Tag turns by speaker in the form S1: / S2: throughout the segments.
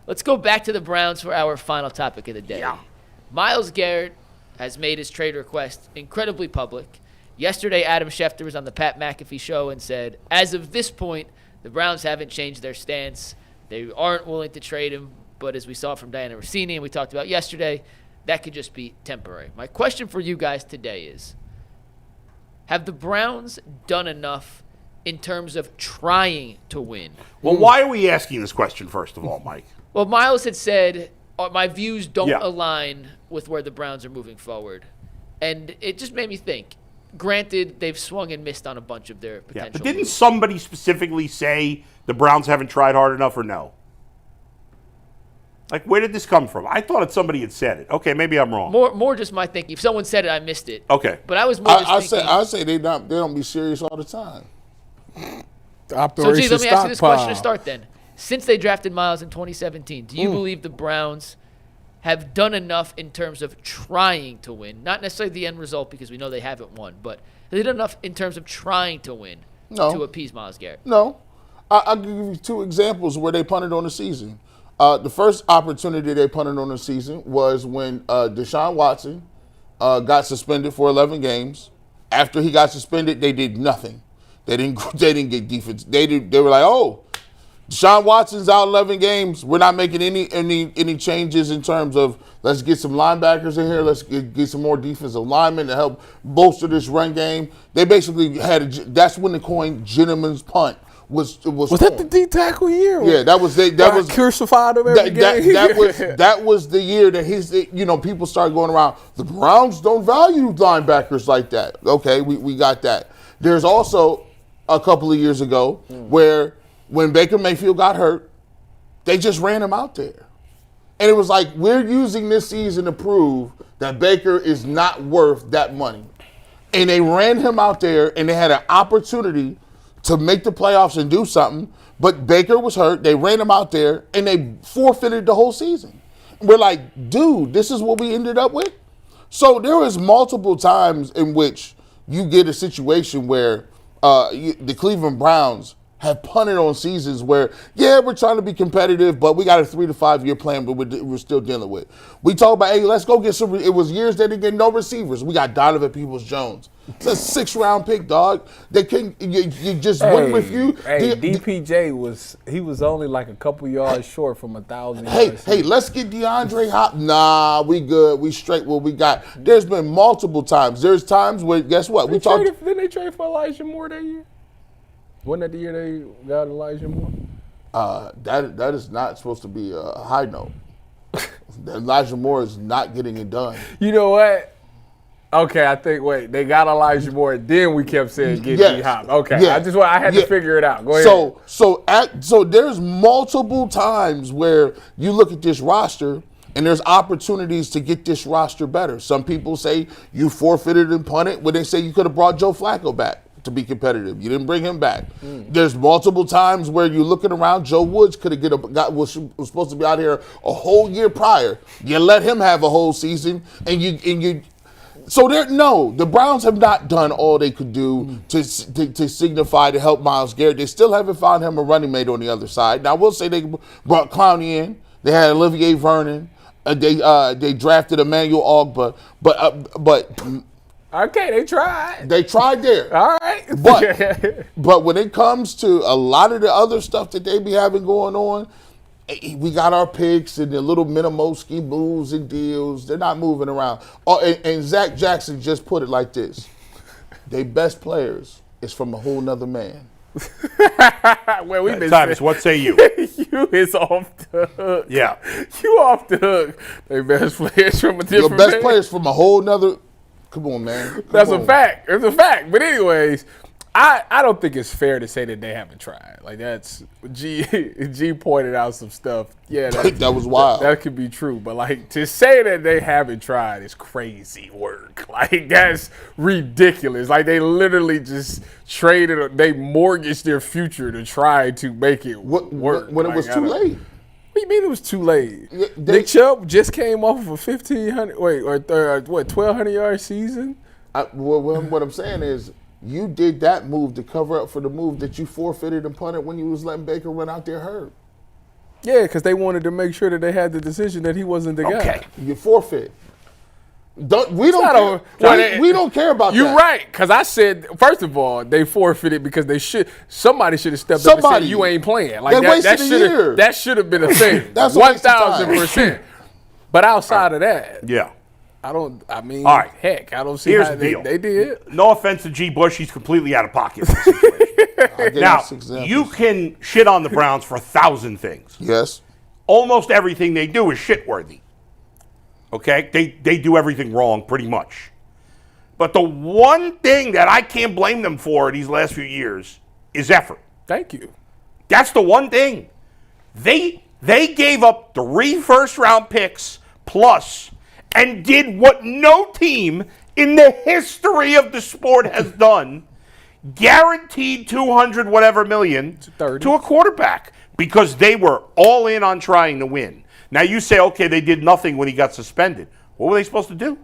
S1: Let's go back to the Browns for our final topic of the day.
S2: Yeah.
S1: Myles Garrett has made his trade request incredibly public. Yesterday, Adam Schefter was on the Pat McAfee show and said, as of this point, the Browns haven't changed their stance. They aren't willing to trade him, but as we saw from Diana Rossini and we talked about yesterday, that could just be temporary. My question for you guys today is, have the Browns done enough in terms of trying to win?
S2: Well, why are we asking this question, first of all, Mike?
S1: Well, Myles had said, my views don't
S2: Yeah.
S1: align with where the Browns are moving forward. And it just made me think. Granted, they've swung and missed on a bunch of their potential
S2: But didn't
S1: moves.
S2: somebody specifically say the Browns haven't tried hard enough or no? Like, where did this come from? I thought that somebody had said it. Okay, maybe I'm wrong.
S1: More just my thinking. If someone said it, I missed it.
S2: Okay.
S1: But I was more just thinking.
S3: I say they don't be serious all the time.
S1: So, gee, let me ask you this question to start then. Since they drafted Myles in 2017, do you believe the Browns have done enough in terms of trying to win? Not necessarily the end result, because we know they haven't won, but have they done enough in terms of trying to win to appease Myles Garrett?
S3: No. I'll give you two examples where they punted on the season. The first opportunity they punted on the season was when Deshaun Watson got suspended for 11 games. After he got suspended, they did nothing. They didn't get defense. They were like, oh, Deshaun Watson's out 11 games. We're not making any changes in terms of let's get some linebackers in here. Let's get some more defensive linemen to help bolster this run game. They basically that's when the coin gentleman's punt was
S4: that the D tackle year?
S3: Yeah, that was
S4: crucified him every game.
S3: that was the year that people started going around. The Browns don't value linebackers like that. Okay, we got that. There's also a couple of years ago where when Baker Mayfield got hurt, they just ran him out there. And it was like, we're using this season to prove that Baker is not worth that money. And they ran him out there, and they had an opportunity to make the playoffs and do something, but Baker was hurt. They ran him out there, and they forfeited the whole season. We're like, dude, this is what we ended up with? So there was multiple times in which you get a situation where the Cleveland Browns have punted on seasons where, we're trying to be competitive, but we got a 3 to 5 year plan, but we're still dealing with. We talk about, hey, let's go get some. It was years they didn't get no receivers. We got Donovan Peoples-Jones. It's a 6th-round pick, dog. They couldn't. You just wouldn't refuse.
S4: DPJ was only like a couple yards short from 1,000 yards.
S3: Hey, let's get DeAndre Hopkins. Nah, we good. We straight what we got. There's been multiple times. There's times where, guess what?
S4: Didn't they trade for Elijah Moore that year? Wasn't that the year they got Elijah Moore?
S3: That is not supposed to be a high note. Elijah Moore is not getting it done.
S4: You know what? Okay, they got Elijah Moore, then we kept saying get D-Hop. Okay,
S3: yeah,
S4: I had to figure it out. Go ahead.
S3: So there's multiple times where you look at this roster and there's opportunities to get this roster better. Some people say you forfeited and punted when they say you could have brought Joe Flacco back to be competitive. You didn't bring him back. There's multiple times where you're looking around. Joe Woods could have was supposed to be out here a whole year prior. You let him have a whole season, So the Browns have not done all they could do to signify to help Myles Garrett. They still haven't found him a running mate on the other side. Now I will say they brought Clowney in. They had Olivier Vernon. They drafted Emmanuel Ogba, but.
S4: Okay, they tried.
S3: They tried there.
S4: All right.
S3: But when it comes to a lot of the other stuff that they be having going on, we got our picks and the little Minimowski moves and deals. They're not moving around. Oh, and Zach Jackson just put it like this. They best players is from a whole nother man.
S2: Well, we've been Titus, what say you?
S4: You is off the hook.
S2: Yeah.
S4: You off the hook. They best players from a different
S3: Your best
S4: man.
S3: players from a whole nother. Come on, man.
S4: That's a fact. It's a fact. But anyways, I don't think it's fair to say that they haven't tried. Like that's G pointed out some stuff. Yeah,
S3: that was wild.
S4: That could be true. But like to say that they haven't tried is crazy work. Like that's ridiculous. Like they literally just traded. They mortgaged their future to try to make it work.
S3: When it was too late.
S4: What do you mean it was too late? Nick Chubb just came off of a 1,200 yard season.
S3: What I'm saying is, you did that move to cover up for the move that you forfeited and punted when you was letting Baker run out there hurt.
S4: Yeah, because they wanted to make sure that they had the decision that he wasn't the guy.
S2: Okay.
S3: You forfeit. We don't
S4: not
S3: care. We don't care about
S4: You're
S3: that.
S4: right, because I said, first of all, they forfeited because somebody should have stepped up and said, you ain't playing. Like
S3: They wasted a year.
S4: that should have been a thing.
S3: That's a waste of time.
S4: 1,000%. But outside of that,
S2: Yeah.
S4: all right.
S2: Heck,
S4: I don't see
S2: Here's
S4: how
S2: the deal.
S4: they did.
S2: No offense to G. Bush, he's completely out of pocket. in this situation. Now, you can shit on the Browns for 1,000 things.
S3: Yes.
S2: Almost everything they do is shitworthy. Okay? They do everything wrong, pretty much. But the one thing that I can't blame them for these last few years is effort.
S4: Thank you.
S2: That's the one thing. They gave up 3 first-round picks plus and did what no team in the history of the sport has done, guaranteed 200 whatever million to a quarterback because they were all in on trying to win. Now you say, okay, they did nothing when he got suspended. What were they supposed to do?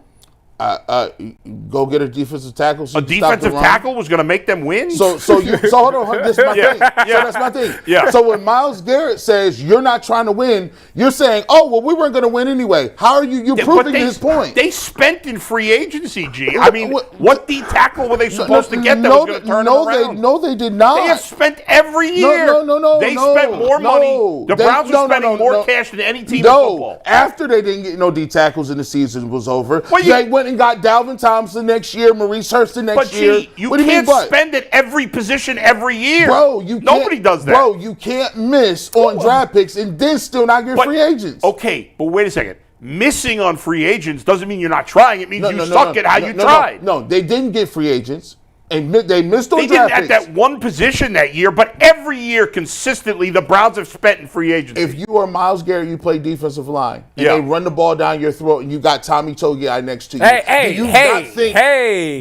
S3: Go get a defensive tackle. So
S2: A defensive tackle was going to make them win?
S3: So hold on. This is my thing. So that's my thing.
S2: Yeah.
S3: So when Myles Garrett says you're not trying to win, you're saying, oh, well, we weren't going to win anyway. How are you? You're proving his point.
S2: They spent in free agency, G. I mean, what D tackle were they supposed to get that was going to turn them around?
S3: No, they did not.
S2: They have spent every year.
S3: No.
S2: They spent more money. The Browns are spending more cash than any team in football.
S3: After they didn't get no D tackles and the season was over,
S2: Well,
S3: they went and got Dalvin Thompson next year, Maurice Hurston next year.
S2: But you
S3: What do
S2: can't
S3: mean,
S2: spend at every position every year.
S3: Bro,
S2: Nobody does that.
S3: Bro, you can't miss on draft picks and then still not get free agents.
S2: Okay, but wait a second. Missing on free agents doesn't mean you're not trying. It means you suck at how you tried.
S3: No, they didn't get free agents. And they missed on
S2: They
S3: draft
S2: didn't at
S3: picks.
S2: that one position that year, but every year consistently the Browns have spent in free agency.
S3: If you are Myles Garrett, you play defensive line, and
S2: Yeah.
S3: they run the ball down your throat, and you got Tommy Togiai next to you.
S4: Hey,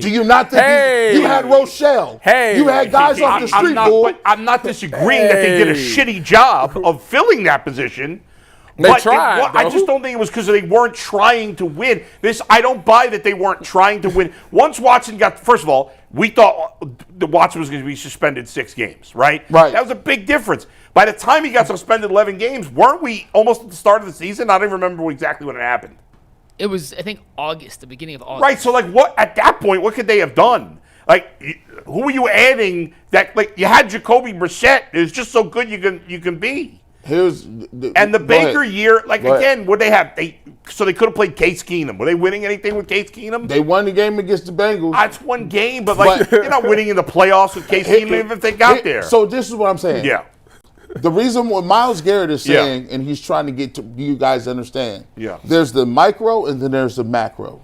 S3: do you not think you had Rochelle? You had guys off the street,
S2: but I'm not disagreeing that they did a shitty job of filling that position.
S4: They tried.
S2: I just don't think it was because they weren't trying to win. I don't buy that they weren't trying to win. Once Watson got, first of all, we thought the Watson was going to be suspended 6 games, right?
S3: Right.
S2: That was a big difference. By the time he got suspended 11 games, weren't we almost at the start of the season? I don't even remember exactly when it happened.
S1: It was, I think, August, the beginning of August.
S2: Right. So, what at that point? What could they have done? Who were you adding? That you had Jacoby Brissett. It's just so good you can be. And the Baker year, again, what they have? They could have played Case Keenum. Were they winning anything with Case Keenum?
S3: They won the game against the Bengals.
S2: That's one game, but you're not winning in the playoffs with Case Keenum even if they got there.
S3: So this is what I'm saying.
S2: Yeah.
S3: The reason what Myles Garrett is saying, and he's trying to get to you guys to understand.
S2: Yeah.
S3: There's the micro and then there's the macro.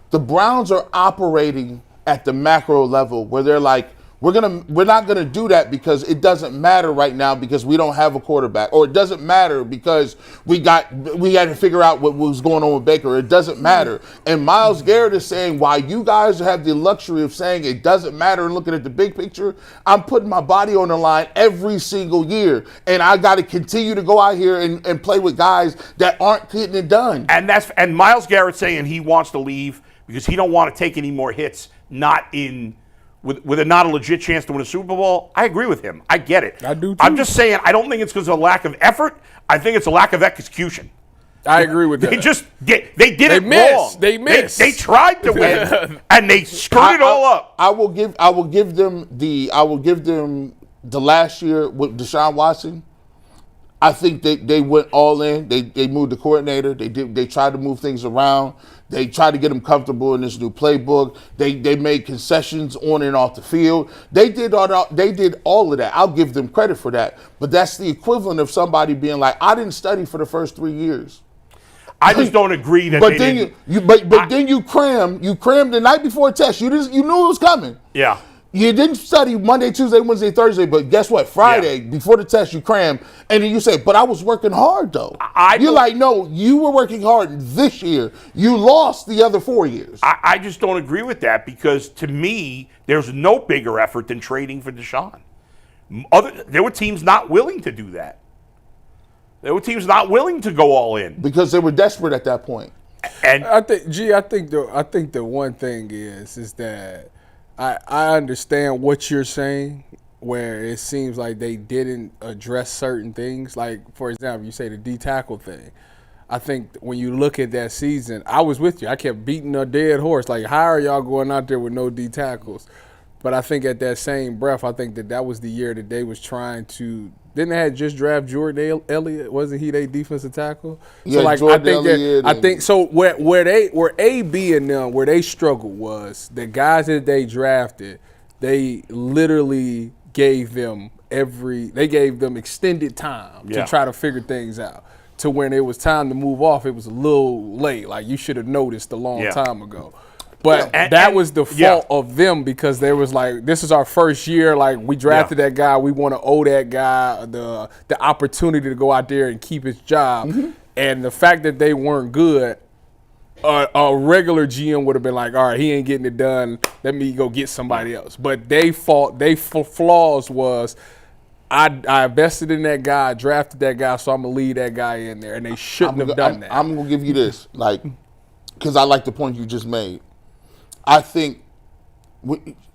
S3: The Browns are operating at the macro level where they're like, we're not gonna do that because it doesn't matter right now because we don't have a quarterback, or it doesn't matter because we had to figure out what was going on with Baker. It doesn't matter. And Myles Garrett is saying, while you guys have the luxury of saying it doesn't matter and looking at the big picture, I'm putting my body on the line every single year, and I got to continue to go out here and play with guys that aren't getting it done.
S2: And Myles Garrett saying he wants to leave because he don't want to take any more hits, with not a legit chance to win a Super Bowl. I agree with him. I get it.
S4: I do too.
S2: I'm just saying I don't think it's because of a lack of effort. I think it's a lack of execution.
S4: I agree with that.
S2: They did it wrong.
S4: They missed.
S2: They tried to win and they screwed it all up.
S3: I will give them the last year with Deshaun Watson. I think they went all in. They moved the coordinator. They tried to move things around. They tried to get him comfortable in this new playbook. They made concessions on and off the field. They did all of that. I'll give them credit for that. But that's the equivalent of somebody being like, I didn't study for the first 3 years.
S2: I just don't agree that.
S3: But then you crammed the night before a test. You knew it was coming.
S2: Yeah.
S3: You didn't study Monday, Tuesday, Wednesday, Thursday, but guess what? Friday, before the test, you crammed. And then you say, but I was working hard, though. You're like, no, you were working hard this year. You lost the other 4 years.
S2: I just don't agree with that because, to me, there's no bigger effort than trading for Deshaun. There were teams not willing to do that. There were teams not willing to go all in.
S3: Because they were desperate at that point.
S2: And
S4: I think the one thing is that I understand what you're saying, where it seems like they didn't address certain things. Like, for example, you say the D-tackle thing. I think when you look at that season, I was with you. I kept beating a dead horse. Like, how are y'all going out there with no D-tackles? But I think at that same breath, I think that was the year that they was trying to – didn't they have just draft Jordan Elliott? Wasn't he their defensive tackle?
S3: Yeah,
S4: so, like,
S3: Jordan Elliott.
S4: I think so where AB and them, where they struggled was the guys that they drafted, they literally gave them extended time to try to figure things out. To when it was time to move off, it was a little late. Like, you should have noticed a long time ago. But that was the fault of them, because there was like, this is our first year. Like, we drafted that guy. We want to owe that guy the opportunity to go out there and keep his job. Mm-hmm. And the fact that they weren't good, a regular GM would have been like, all right, he ain't getting it done. Let me go get somebody else. But they flaws was, I invested in that guy, drafted that guy, so I'm going to leave that guy in there. And they shouldn't have done that.
S3: I'm going to give you this, like, because I like the point you just made. I think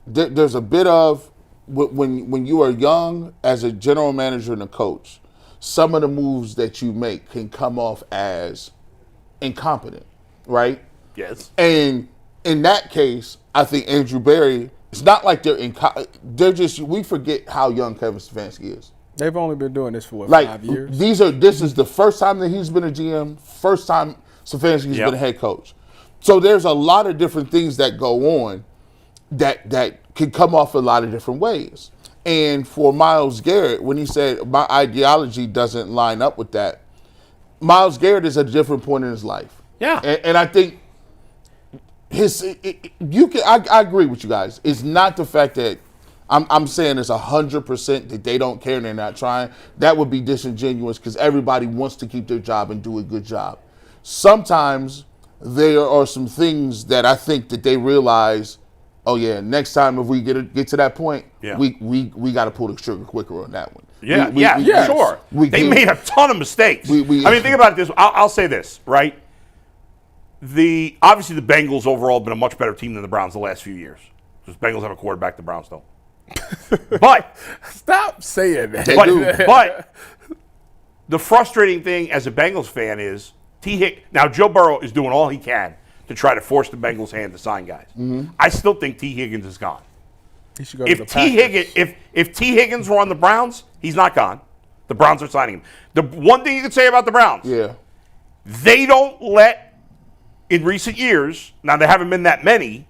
S3: there's a bit of, when you are young as a general manager and a coach, some of the moves that you make can come off as incompetent, right?
S2: Yes.
S3: And in that case, I think Andrew Berry, it's not like they're just, we forget how young Kevin Stefanski is.
S4: They've only been doing this for 5 years.
S3: This is the first time that he's been a GM, first time Stefanski's been a head coach. So there's a lot of different things that go on that can come off a lot of different ways. And for Myles Garrett, when he said my ideology doesn't line up with that, Myles Garrett is at a different point in his life.
S2: Yeah.
S3: And I think I agree with you guys. It's not the fact that I'm saying it's 100% that they don't care and they're not trying. That would be disingenuous, because everybody wants to keep their job and do a good job. Sometimes there are some things that I think that they realize, oh yeah, next time if we get to that point, we got to pull the trigger quicker on that one.
S2: Sure. They made a ton of mistakes. I mean, think about it this. I'll say this, right? Obviously the Bengals overall have been a much better team than the Browns the last few years. Because Bengals have a quarterback, the Browns don't. But
S4: stop saying that.
S2: But the frustrating thing as a Bengals fan is now Joe Burrow is doing all he can to try to force the Bengals' hand to sign guys. Mm-hmm. I still think T. Higgins is gone.
S4: He should go to the
S2: if T. Higgins were on the Browns, he's not gone. The Browns are signing him. The one thing you can say about the Browns, they don't let, in recent years, now there haven't been that many,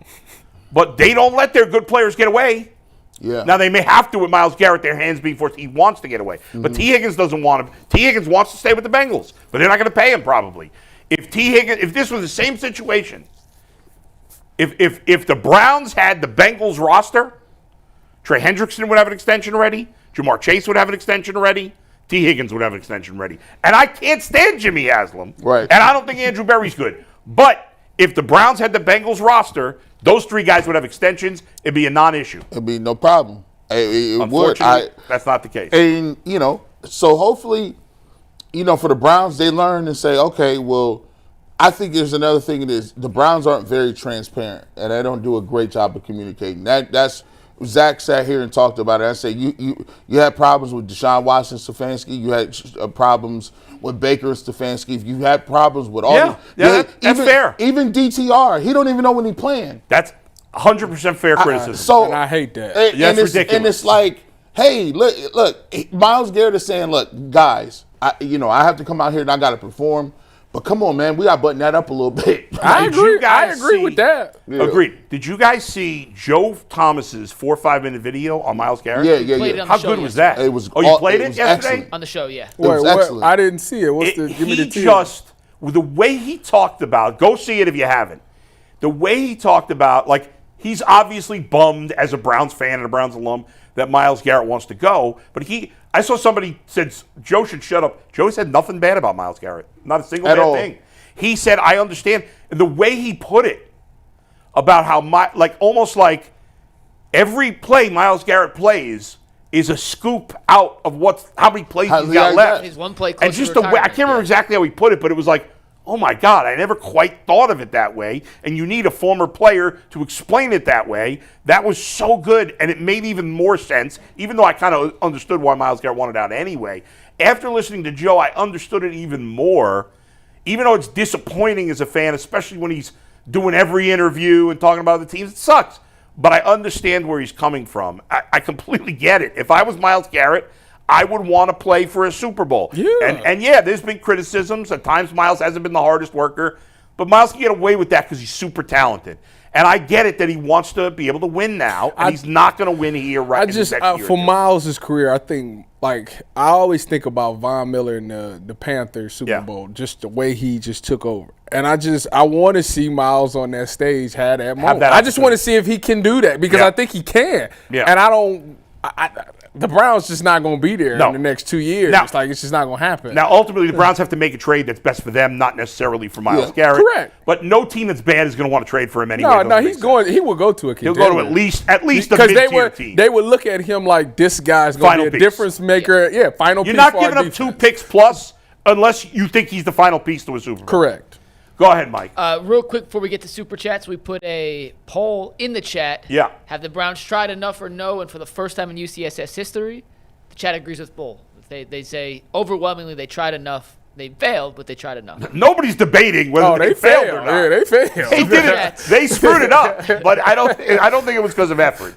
S2: but they don't let their good players get away.
S3: Yeah.
S2: Now they may have to with Myles Garrett, their hands being forced. He wants to get away, but T. Higgins doesn't want him. T. Higgins wants to stay with the Bengals, but they're not going to pay him probably. If this was the same situation, if the Browns had the Bengals roster, Trey Hendrickson would have an extension ready, Jamar Chase would have an extension ready, T. Higgins would have an extension ready, and I can't stand Jimmy Haslam,
S3: right?
S2: And I don't think Andrew Berry's good, but if the Browns had the Bengals roster, those three guys would have extensions. It'd be a non-issue.
S3: It'd be no problem. It
S2: Unfortunately,
S3: would.
S2: That's not the case.
S3: And, so hopefully, for the Browns, they learn and say, okay, well, I think there's another thing it is. The Browns aren't very transparent, and they don't do a great job of communicating. That's Zach sat here and talked about it. I said, you had problems with Deshaun Watson, Stefanski. You had problems with Baker and Stefanski. If you had problems with all
S2: that's fair.
S3: Even DTR, he don't even know when he's playing.
S2: That's 100% fair criticism.
S4: And I hate that.
S2: That's ridiculous.
S3: And it's like, hey, look, Myles Garrett is saying, look, guys, I have to come out here and I got to perform. But come on, man, we got to button that up a little bit.
S4: I agree with that.
S2: Yeah. Agreed. Did you guys see Joe Thomas's 4 or 5 minute video on Myles Garrett?
S3: Yeah.
S2: How good was that?
S3: It was.
S2: You played it yesterday?
S3: Excellent.
S1: On the show, yeah.
S3: It was excellent.
S4: I didn't see it. Give me the team.
S2: The way he talked about, go see it if you haven't. The way he talked about, like, he's obviously bummed as a Browns fan and a Browns alum that Myles Garrett wants to go, but I saw somebody said Joe should shut up. Joe said nothing bad about Myles Garrett. Not a single bad thing. He said, I understand. And the way he put it about how, almost like every play Myles Garrett plays is a scoop out of how many plays he's got left.
S1: His one play
S2: and just the way, I can't remember exactly how he put it, but it was like, oh my God, I never quite thought of it that way. And you need a former player to explain it that way. That was so good, and it made even more sense, even though I kind of understood why Myles Garrett wanted out anyway. After listening to Joe, I understood it even more, even though it's disappointing as a fan, especially when he's doing every interview and talking about the teams. It sucks, but I understand where he's coming from. I completely get it. If I was Myles Garrett, I would want to play for a Super Bowl.
S4: Yeah.
S2: And yeah, there's been criticisms. At times, Myles hasn't been the hardest worker. But Myles can get away with that because he's super talented. And I get it that he wants to be able to win now, and he's not going to win here right
S4: I just, for Myles' career, I think, like, I always think about Von Miller in the Panthers Super Bowl, just the way he just took over. And I want to see Myles on that stage have that moment. I just want to see if he can do that because I think he can.
S2: Yeah.
S4: And the Browns just not going to be there in the next 2 years. It's just not going to happen.
S2: Now, ultimately, the Browns have to make a trade that's best for them, not necessarily for Myles Garrett.
S4: Correct.
S2: But no team that's bad is going to want to trade for him anyway.
S4: No, he's going. He will go to a contender.
S2: He'll go to at least a mid-tier team.
S4: They would look at him like this guy's going to be a difference maker. Yeah, final piece.
S2: You're not giving up 2 picks plus unless you think he's the final piece to a Super Bowl.
S4: Correct.
S2: Go ahead, Mike.
S1: Real quick before we get to Super Chats, we put a poll in the chat.
S2: Yeah.
S1: Have the Browns tried enough or no? And for the first time in UCSS history, the chat agrees with Bull. They say overwhelmingly they tried enough. They failed, but they tried enough.
S2: Nobody's debating whether they failed or not.
S4: Yeah, they failed.
S2: They did it. They screwed it up, but I don't think it was because of effort.